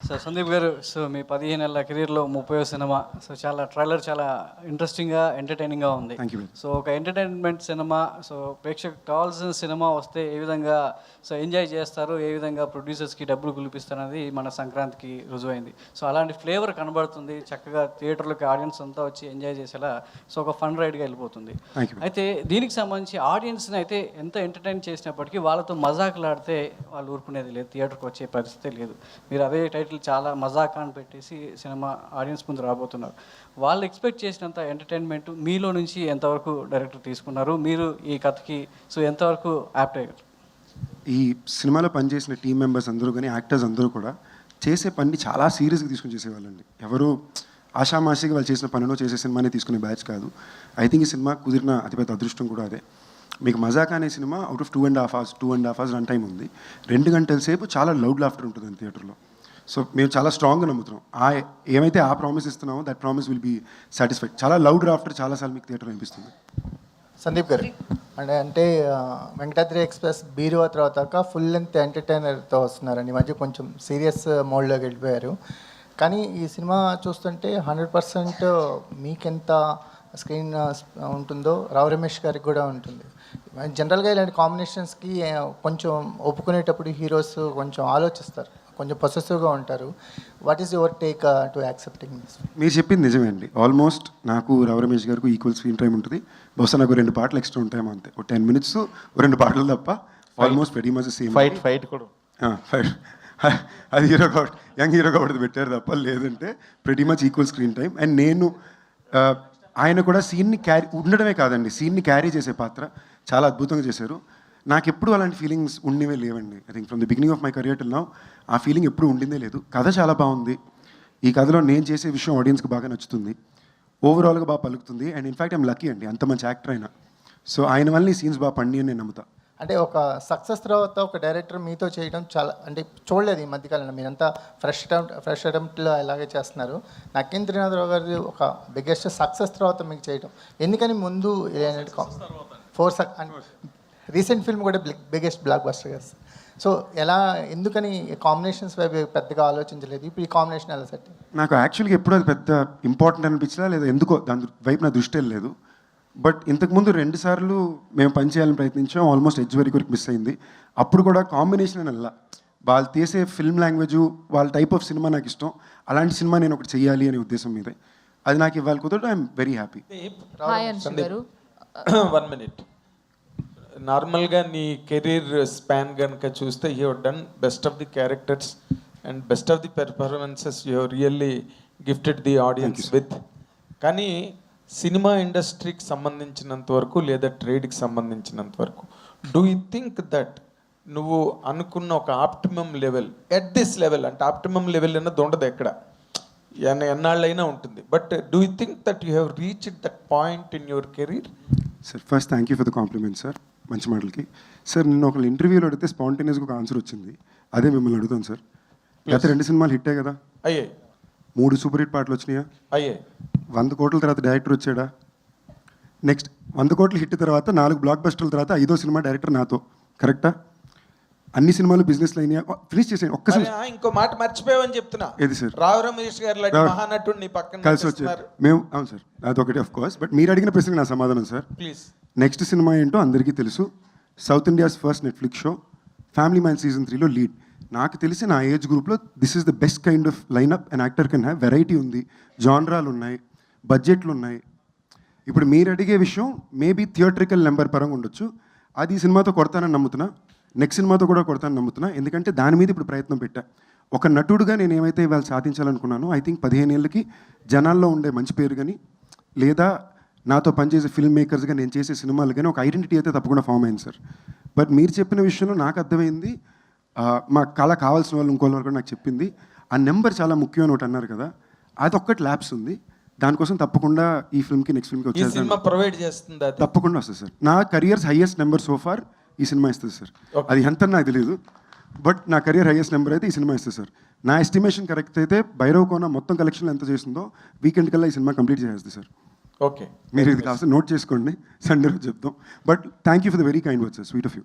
సందీప్ గారు, మీ 15 ఏళ్ల కెరీర్‌లో 30వ సినిమా. ట్రైలర్ చాలా ఇంట్రెస్టింగ్‌గా, ఎంటర్‌టైనింగ్‌గా ఉంది. Thank you. ఒక ఎంటర్‌టైన్‌మెంట్ సినిమా, ప్రేక్షకులకు కావాల్సిన సినిమా వస్తే ఏ విధంగా ఎంజాయ్ చేస్తారు, ఏ విధంగా ప్రొడ్యూసర్స్‌కి డబ్బులు కులిపిస్తారనేది మన సంక్రాంతికి రుజువైంది. అలాంటి ఫ్లేవర్ కనబడుతుంది. చక్కగా థియేటర్‌లోకి ఆడియన్స్ అంతా వచ్చి ఎంజాయ్ చేసేలా ఒక ఫన్ రైడ్‌గా వెళ్ళిపోతుంది. అయితే దీనికి సంబంధించి ఆడియన్స్‌ని అయితే ఎంత ఎంటర్‌టైన్ చేసినప్పటికీ వాళ్ళతో మజాకులాడితే వాళ్ళు ఊరుకునేది లేదు, థియేటర్‌కి వచ్చే పరిస్థితే లేదు. మీరు అదే టైటిల్ చాలా మజాకా అని పెట్టేసి సినిమా ఆడియన్స్ ముందు రాబోతున్నారు. వాళ్ళు ఎక్స్పెక్ట్ చేసినంత ఎంటర్టైన్మెంట్ మీలో నుంచి ఎంతవరకు డైరెక్టర్ తీసుకున్నారు? మీరు ఈ కథకి ఎంతవరకు యాప్ట్ అయ్యారు? ఈ సినిమాలో పనిచేసిన టీం మెంబర్స్ అందరూ కానీ, యాక్టర్స్ అందరూ కూడా చేసే పని చాలా సీరియస్గా తీసుకుని చేసేవాళ్ళండి. ఎవరు ఆషామాషిగా వాళ్ళు చేసిన పనిలో చేసే సినిమానే తీసుకునే బ్యాచ్ కాదు. ఐ థింక్ ఈ సినిమా కుదిరిన అతిపెద్ద అదృష్టం కూడా అదే. మీకు మజాకా అనే cinema out of 2.5 hours run time ఉంది. 2 గంటల సేపు చాలా లౌడ్ లాఫ్టర్ ఉంటుంది థియేటర్లో. మేము చాలా స్ట్రాంగ్గా నమ్ముతున్నాం. ఏమైతే ఆ ప్రామిస్ ఇస్తున్నామో that promise will be satisfied. చాలా లౌడ్ లాఫ్టర్ చాలాసార్లు మీకు థియేటర్లో అనిపిస్తుంది. సందీప్ గారు అంటే వెంకటాద్రి ఎక్స్ప్రెస్ బీరువా తర్వాత ఫుల్ లెంత్ ఎంటర్టైనర్తో వస్తున్నారండి. ఈ మధ్య కొంచెం సీరియస్ మోడ్లోకి వెళ్ళిపోయారు. కానీ ఈ సినిమా చూస్తుంటే 100% మీకెంత స్క్రీన్ ఉంటుందో రావు రమేష్ గారికి కూడా ఉంటుంది. జనరల్గా ఇలాంటి కాంబినేషన్స్కి కొంచెం ఒప్పుకునేటప్పుడు హీరోస్ కొంచెం ఆలోచిస్తారు, కొంచెం పొసెసివ్గా ఉంటారు. What is your take to accepting this? మీరు చెప్పింది నిజమే అండి. ఆల్మోస్ట్ నాకు రావు రమేష్ గారికి ఈక్వల్ స్క్రీన్ టైం ఉంటుంది. బహుశా నాకు 2 పాటలు ఎక్స్ట్రా ఉంటాయేమో అంతే. 10 minutes 2 పాటలు తప్ప almost very much same. Fight కూడా ఫైట్ అది హీరో కాబట్టి, యంగ్ హీరో కాబట్టి పెట్టారు తప్ప, లేదంటే pretty much equal screen time. And నేను ఆయన కూడా సీన్ని క్యారీ ఉండడమే కాదండి, సీన్ని క్యారీ చేసే పాత్ర చాలా అద్భుతంగా చేశారు. నాకు ఎప్పుడు అలాంటి ఫీలింగ్స్ ఉండేవే లేవండి. I think from the beginning of my career till now ఆ ఫీలింగ్ ఎప్పుడు ఉండిందే లేదు. కథ చాలా బాగుంది. ఈ కథలో నేను చేసే విషయం ఆడియన్స్కి బాగా నచ్చుతుంది. ఓవరాల్గా బాగా పలుకుతుంది. అండ్ ఇన్ఫ్యాక్ట్ ఐమ్ లక్కీ అండి, అంత మంచి యాక్టర్ అయినా. ఆయన వల్ల ఈ సీన్స్ బాగా పండి అని నేను నమ్ముతా. అంటే ఒక సక్సెస్ తర్వాత ఒక డైరెక్టర్ మీతో చేయడం చాలా అంటే చూడలేదు ఈ మధ్యకాలంలో. మీరంతా ఫ్రెష్ అటెంప్ట్లో అలాగే చేస్తున్నారు. నక్కిన్ త్రినాథరావు గారి ఒక బిగ్గెస్ట్ సక్సెస్ తర్వాత మీకు చేయడం ఎందుకని? ముందు రీసెంట్ ఫిల్మ్ కూడా బిగ్గెస్ట్ బ్లాక్ బస్టర్ కదా. ఎలా ఎందుకని కాంబినేషన్స్ వైపు పెద్దగా ఆలోచించలేదు? ఇప్పుడు ఈ కాంబినేషన్ ఎలా సెట్? నాకు యాక్చువల్గా ఎప్పుడు అది పెద్ద ఇంపార్టెంట్ అనిపించలా, లేదా ఎందుకో దాని వైపు నా దృష్టి వెళ్ళలేదు. బట్ ఇంతకుముందు 2 సార్లు మేము పనిచేయాలని ప్రయత్నించాం. ఆల్మోస్ట్ ఎడ్జ్ వరకు మిస్ అయింది. అప్పుడు కూడా కాంబినేషన్ అని వెళ్ళా. వాళ్ళు తీసే ఫిల్మ్ లాంగ్వేజ్, వాళ్ళ టైప్ ఆఫ్ సినిమా నాకు ఇష్టం. అలాంటి సినిమా నేను ఒకటి చెయ్యాలి అనే ఉద్దేశం మీదే. అది నాకు ఇవ్వాలి కుదరదు. I'm very happy. 1 minute. నార్మల్గా నీ కెరీర్ స్పాన్ కనుక చూస్తే you have done best of the characters and best of the performances you have really gifted the audience with. కానీ సినిమా ఇండస్ట్రీకి సంబంధించినంత వరకు, లేదా ట్రేడ్కి సంబంధించినంత వరకు, డూ యూ థింక్ దట్ నువ్వు అనుకున్న ఒక optimum level at this level, అంటే ఆప్టిమమ్ లెవెల్ అన్నది ఉండదు ఎక్కడ, ఎన్నాళ్ళైనా ఉంటుంది. But do you think that you have reached that point in your career? Sir first thank you for the compliment sir, మంచి మాటలకి. సార్ నిన్న ఒక ఇంటర్వ్యూలో అడిగితే స్పాంటేనియస్గా ఒక ఆన్సర్ వచ్చింది. అదే మిమ్మల్ని అడుగుతాను సార్. గత 2 సినిమాలు హిట్టే కదా? అయ్యాయి. 3 సూపర్ హిట్ పాటలు వచ్చినాయా? అయ్యాయి. 100 కోట్ల తర్వాత డైరెక్టర్ వచ్చాడా? నెక్స్ట్ 100 కోట్ల హిట్ తర్వాత 4 బ్లాక్ బస్టర్ల తర్వాత 5వ సినిమా డైరెక్టర్ నాతో. కరెక్టా? అన్ని సినిమాలు బిజినెస్లు అయినా ఫినిష్ చేసాను. ఒక్కసారి ఇంకో మాట మర్చిపోయావని చెప్తున్నా. ఏది సార్? రావు రమేష్ గారు లాంటి మహానటుడు నీ పక్కన కలిసి వచ్చారు మేము. అవును సార్, అదొకటి ఆఫ్ కోర్స్. బట్ మీరు అడిగిన ప్రశ్నకి నా సమాధానం సార్. ప్లీజ్. నెక్స్ట్ సినిమా ఏంటో అందరికీ తెలుసు. South India's first Netflix show family man season 3లో లీడ్. నాకు తెలిసి నా ఏజ్ గ్రూప్లో this is the best kind of lineup and actor can have. Variety ఉంది, జాన్రాలు ఉన్నాయి, బడ్జెట్లు ఉన్నాయి. ఇప్పుడు మీరు అడిగే విషయం మేబీ థియేట్రికల్ నెంబర్ పరంగా ఉండొచ్చు. అది ఈ సినిమాతో కొడతానని నమ్ముతున్నా. నెక్స్ట్ సినిమాతో కూడా కొడతానని నమ్ముతున్నా. ఎందుకంటే దాని మీద ఇప్పుడు ప్రయత్నం పెట్టా. ఒక నటుడుగా నేను ఏమైతే ఇవాళ సాధించాలనుకున్నానో ఐ థింక్ 15 ఏళ్ళకి జనాల్లో ఉండే మంచి పేరు కానీ, లేదా నాతో పనిచేసే ఫిల్మ్ మేకర్స్గా నేను చేసే సినిమాలు కానీ ఒక ఐడెంటిటీ అయితే తప్పకుండా ఫామ్ అయింది సార్. బట్ మీరు చెప్పిన విషయంలో నాకు అర్థమైంది, మా కళ కావాల్సిన వాళ్ళు ఇంకోళ్ళ కూడా నాకు చెప్పింది, ఆ నెంబర్ చాలా ముఖ్యం అని ఒకటి అన్నారు కదా, అది ఒక్కటి ల్యాబ్స్ ఉంది. దానికోసం తప్పకుండా ఈ ఫిల్మ్కి నెక్స్ట్ ఫిల్మ్కి వచ్చేసి ప్రొవైడ్ చేస్తుంది. తప్పకుండా వస్తుంది సార్. నా కెరియర్స్ హైయెస్ట్ నెంబర్ సోఫార్ ఈ సినిమా ఇస్తుంది సార్. అది ఎంత నాకు తెలియదు, బట్ నా కెరియర్ హైయెస్ట్ నెంబర్ అయితే ఈ సినిమా ఇస్తుంది సార్. నా ఎస్టిమేషన్ కరెక్ట్ అయితే భైరవ్ కోన మొత్తం కలెక్షన్లు ఎంత చేస్తుందో వీకెండ్ కల్లా ఈ సినిమా కంప్లీట్ చేసేస్తుంది సార్. ఓకే, మీరు ఇది కాస్త నోట్ చేసుకోండి, సండే రోజు చెప్తాం. But thank you for the very kind words sir, sweet of you.